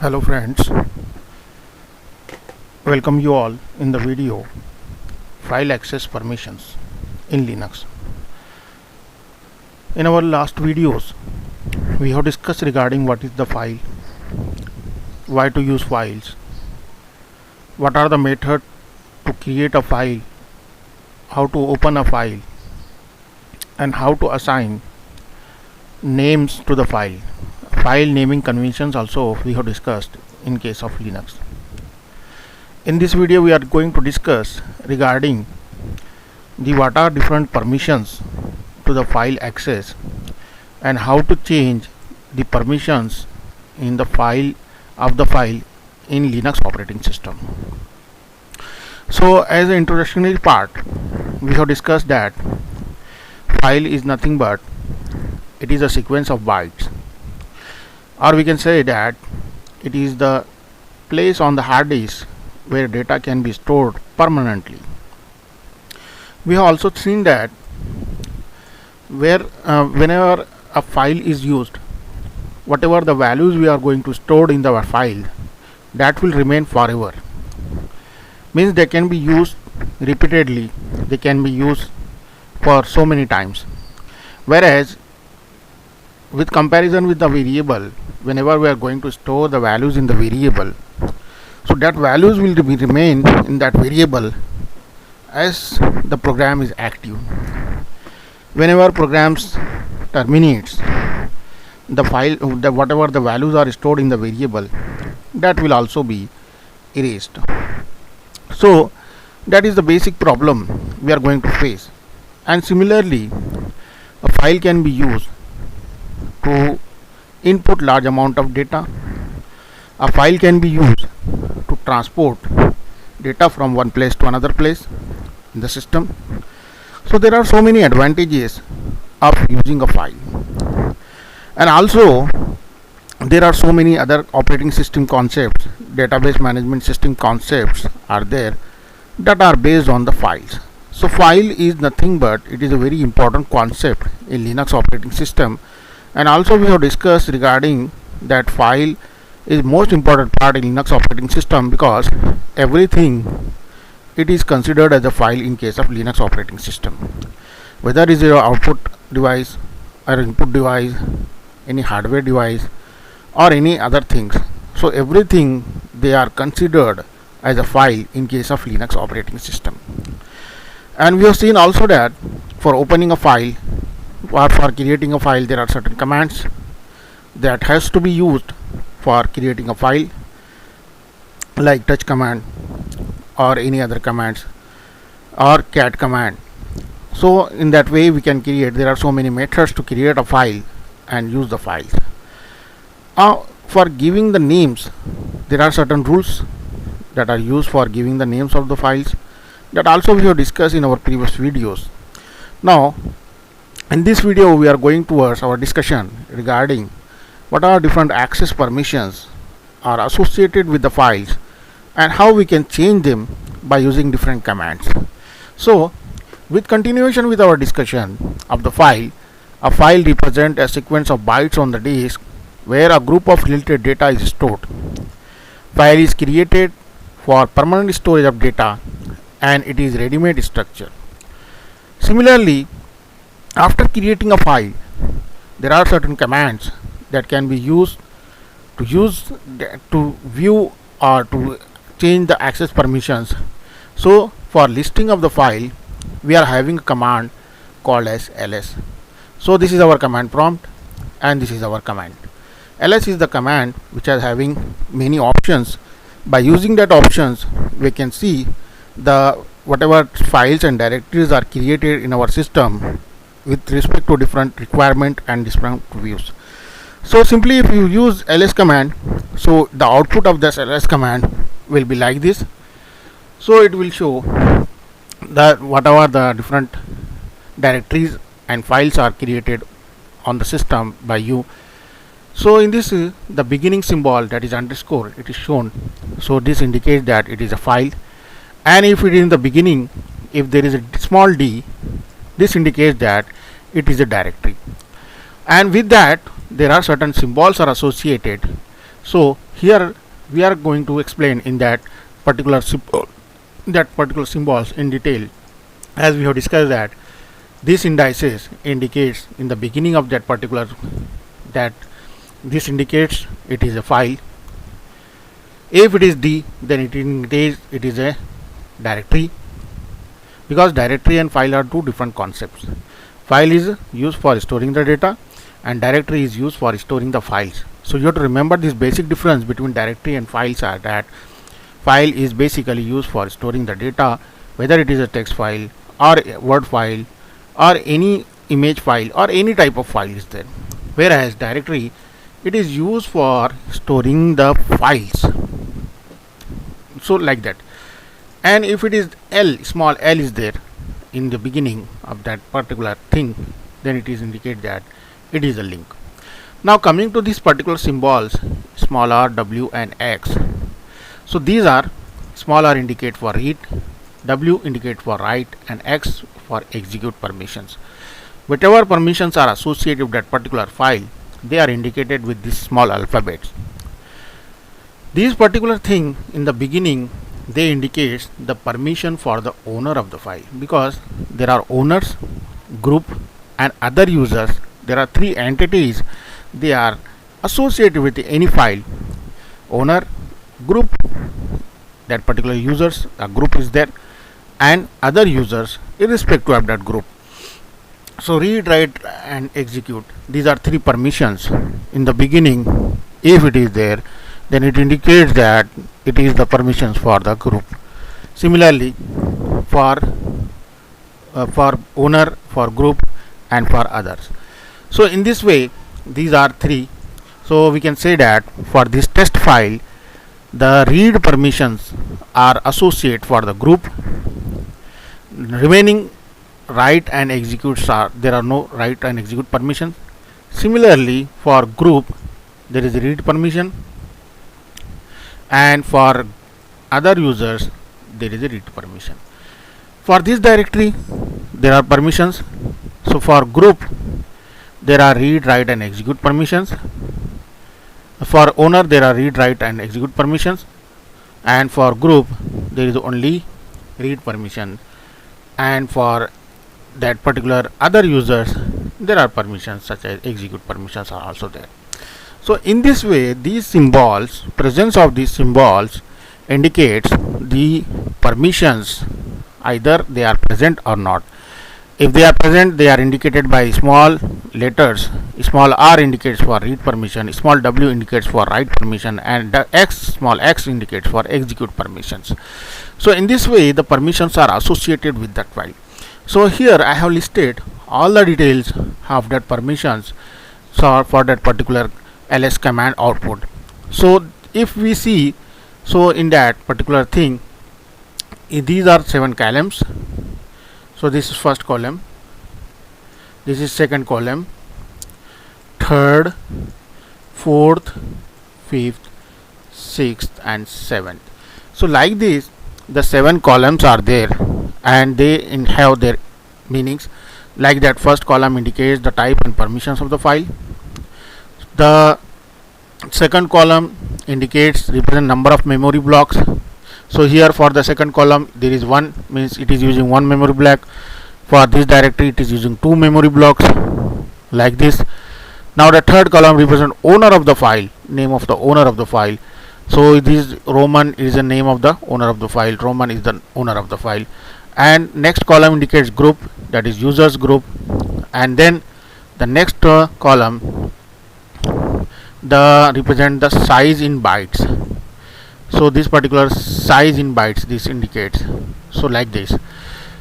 Hello friends, welcome you all in the video File Access Permissions in Linux. In our last videos we have discussed regarding what is the file, why to use files, what are the methods to create a file, how to open a file, and how to assign names to the file. File naming conventions also we have discussed in case of Linux. In this video we are going to discuss regarding the what are different permissions to the file access and how to change the permissions in the file in Linux operating system. So as an introductory part we have discussed that file is nothing but it is a sequence of bytes, or we can say that it is the place on the hard disk where data can be stored permanently. We have also seen that whenever a file is used, whatever the values we are going to store in the file, that will remain forever. Means they can be used repeatedly, they can be used for so many times. Whereas with comparison with the variable, whenever we are going to store the values in the variable, so that values will remain in that variable as the program is active. Whenever programs terminates, the file, whatever the values are stored in the variable, that will also be erased. So that is the basic problem we are going to face. And similarly, a file can be used to input large amount of data. A file can be used to transport data from one place to another place in the system. So there are so many advantages of using a file, and also there are so many other operating system concepts, database management system concepts are there that are based on the files. So file is nothing but it is a very important concept in Linux operating system. And also we have discussed regarding that file is most important part in Linux operating system, because everything it is considered as a file in case of Linux operating system, whether it is your output device or input device, any hardware device or any other things. So everything they are considered as a file in case of Linux operating system. And we have seen also that for opening a file or for creating a file, there are certain commands that has to be used for creating a file, like touch command or any other commands or cat command. So in that way we can create, there are so many methods to create a file and use the files. For giving the names, there are certain rules that are used for giving the names of the files, that also we have discussed in our previous videos. Now in this video we are going towards our discussion regarding what are different access permissions are associated with the files and how we can change them by using different commands. So with continuation with our discussion of the file, a file represents a sequence of bytes on the disk where a group of related data is stored. File is created for permanent storage of data and it is ready-made structure. Similarly, after creating a file, there are certain commands that can be used to view or to change the access permissions. So for listing of the file, we are having a command called as ls. So this is our command prompt and this is our command. ls is the command which is having many options. By using that options, we can see the whatever files and directories are created in our system with respect to different requirement and different views. So simply if you use ls command, so the output of this ls command will be like this. So it will show that whatever the different directories and files are created on the system by you. So in this the beginning symbol, that is underscore, it is shown. So this indicates that it is a file, and if it is in the beginning, if there is a small d, this indicates that it is a directory. And with that there are certain symbols are associated So here we are going to explain in that particular symbols in detail, as we have discussed that this indices indicates in the beginning of that particular, that this indicates it is a file. If it is D, then it indicates it is a directory, because directory and file are two different concepts. File is used for storing the data and directory is used for storing the files. So you have to remember this basic difference between directory and files are that file is basically used for storing the data, whether it is a text file or a word file or any image file or any type of file is there, whereas directory, it is used for storing the files. So like that. And if it is L, small l is there in the beginning of that particular thing, then it is indicate that it is a link. Now coming to these particular symbols, small r, w and x. So these are, small r indicate for read, w indicate for write and x for execute permissions. Whatever permissions are associated with that particular file, they are indicated with these small alphabets. These particular thing in the beginning, they indicate the permission for the owner of the file, because there are owners, group and other users. There are three entities, they are associated with any file: owner, group, that particular users, a group is there, and other users irrespective of that group. So read, write and execute, these are three permissions in the beginning. If it is there, then it indicates that it is the permissions for the group. Similarly for owner, for group and for others. So in this way, these are three. So we can say that for this test file, the read permissions are associated for the group, remaining write and executes are, there are no write and execute permissions. Similarly for group, there is a read permission, and for other users there is a read permission. For this directory there are permissions. So for group there are read, write and execute permissions. For owner there are read, write and execute permissions, and for group there is only read permission, and for that particular other users there are permissions such as execute permissions are also there. So in this way, these symbols, presence of these symbols indicates the permissions, either they are present or not. If they are present, they are indicated by small letters. Small r indicates for read permission, small w indicates for write permission, and the small x indicates for execute permissions. So in this way, the permissions are associated with that file. So here I have listed all the details of that permissions, so for that particular ls command output. So if we see, so in that particular thing, these are 7 columns. So this is first column, this is second column, third, fourth, fifth, sixth and seventh. So like this, the 7 columns are there and they have their meanings. Like that, first column indicates the type and permissions of the file. The second column indicates represent number of memory blocks. So here for the second column there is 1, means it is using 1 memory block. For this directory it is using 2 memory blocks, like this. Now the third column represents owner of the file, name of the owner of the file. So this Roman is the name of the owner of the file, Roman is the owner of the file. And next column indicates group, that is users group. And then the next column, the represent the size in bytes. So this particular size in bytes this indicates, so like this.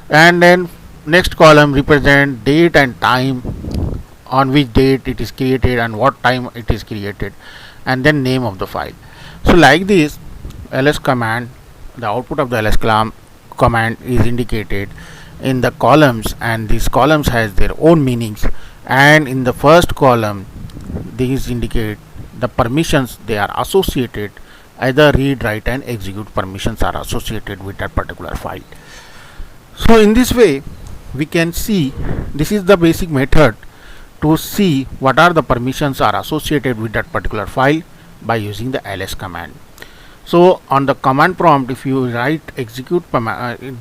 And then next column represent date and time, on which date it is created and what time it is created, and then name of the file. So like this, ls command, the output of the ls command is indicated in the columns, and these columns has their own meanings. And in the first column, these indicate the permissions, they are associated, either read, write and execute permissions are associated with that particular file. So in this way we can see, this is the basic method to see what are the permissions are associated with that particular file, by using the ls command. So on the command prompt, if you write execute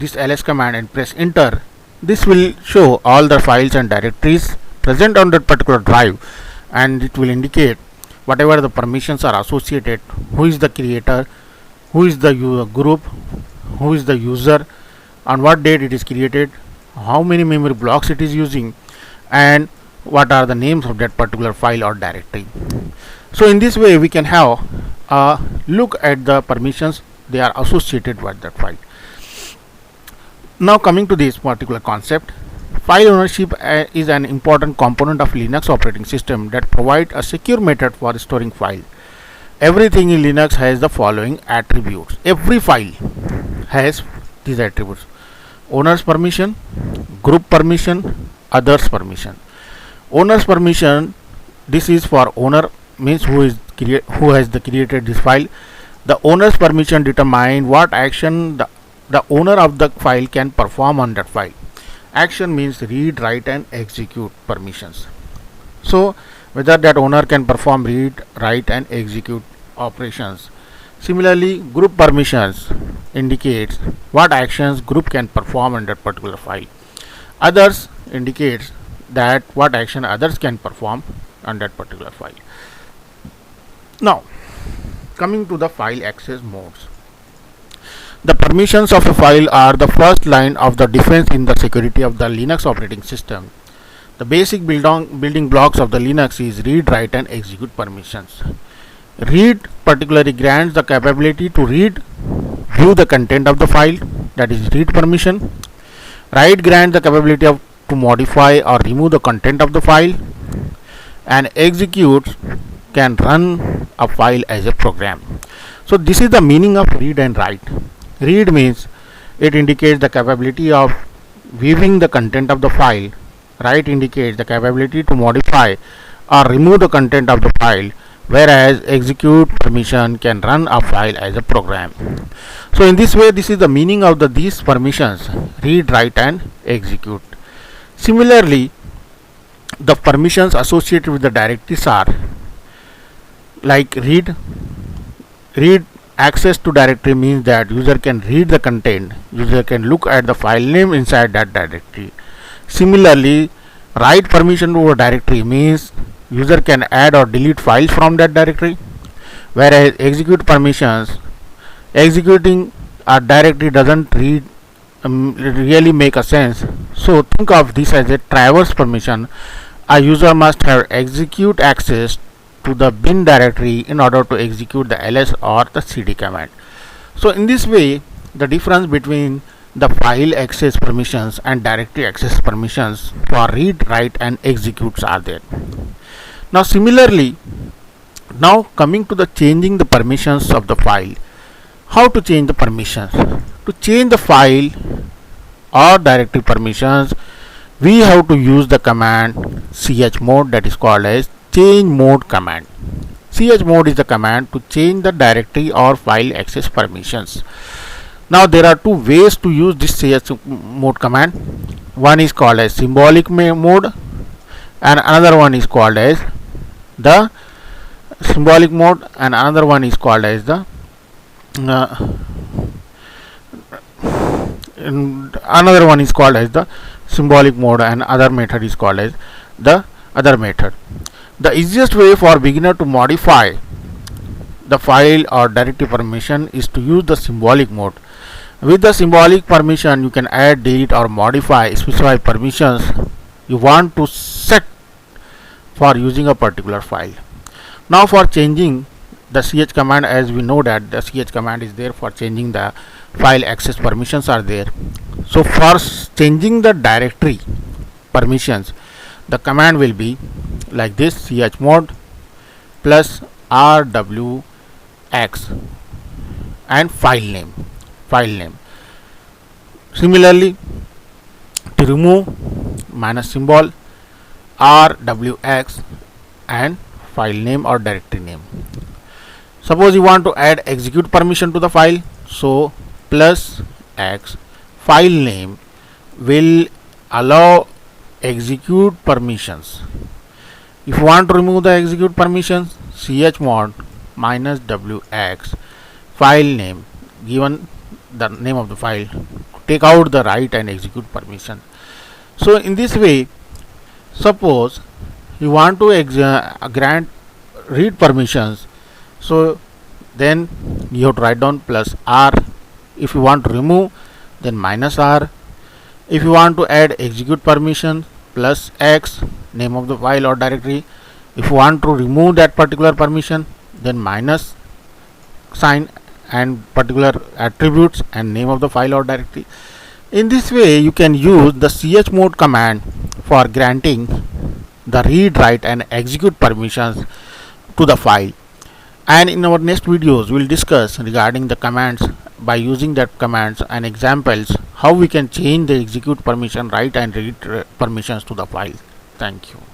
this ls command and press enter, this will show all the files and directories present on that particular drive, and it will indicate whatever the permissions are associated, who is the creator, who is the group, who is the user, on what date it is created, how many memory blocks it is using, and what are the names of that particular file or directory. So in this way we can have a look at the permissions they are associated with that file. Now coming to this particular concept, file ownership is an important component of Linux operating system that provides a secure method for storing files. Everything in Linux has the following attributes. Every file has these attributes: owner's permission, group permission, others permission. Owner's permission, this is for owner, means who has created this file. The owner's permission determine what action the owner of the file can perform on that file. Action means read, write and execute permissions. So whether that owner can perform read, write and execute operations. Similarly, group permissions indicates what actions group can perform on that particular file. Others indicates that what action others can perform on that particular file. Now coming to the file access modes. The permissions of a file are the first line of the defense in the security of the Linux operating system. The basic building blocks of the Linux is read, write and execute permissions. Read particularly grants the capability to read, view the content of the file, that is read permission. Write grants the capability to modify or remove the content of the file, and execute can run a file as a program. So this is the meaning of read and write. Read means it indicates the capability of viewing the content of the file. Write indicates the capability to modify or remove the content of the file, whereas execute permission can run a file as a program. So in this way, this is the meaning of these permissions: read, write and execute. Similarly, the permissions associated with the directories are like read access to directory means that user can read the content, user can look at the file name inside that directory. Similarly, write permission to a directory means user can add or delete files from that directory, whereas execute permissions, executing a directory doesn't really make a sense. So think of this as a traverse permission. A user must have execute access to the bin directory in order to execute the ls or the cd command. So in this way, the difference between the file access permissions and directory access permissions for read, write and executes are there. Now similarly, now coming to the changing the permissions of the file. How to change the permissions? To change the file or directory permissions, we have to use the command chmod, that is called as change mode command. Chmod is the command to change the directory or file access permissions. Now there are two ways to use this chmod command. One is called as symbolic mode and another one is called as the symbolic mode, and another one is called as the another one is called as the symbolic mode, and other method is called as the other method. The easiest way for beginner to modify the file or directory permission is to use the symbolic mode. With the symbolic permission, you can add, delete or modify specified permissions you want to set for using a particular file. Now for changing the ch command, as we know that the ch command is there for changing the file access permissions are there. So for changing the directory permissions, the command will be like this: chmod plus rwx and file name. Similarly, to remove, minus symbol, rwx and file name or directory name. Suppose you want to add execute permission to the file, so plus x, file name will allow execute permissions. If you want to remove the execute permissions, chmod minus wx file name, given the name of the file, take out the write and execute permission. So in this way, suppose you want to grant read permissions, so then you have to write down plus r. If you want to remove, then minus r. If you want to add execute permission, plus x, name of the file or directory. If you want to remove that particular permission, then minus sign and particular attributes and name of the file or directory. In this way, you can use the chmod command for granting the read, write and execute permissions to the file. And in our next videos, we will discuss regarding the commands, by using that commands and examples, how we can change the execute permission, write and read permissions to the file. Thank you.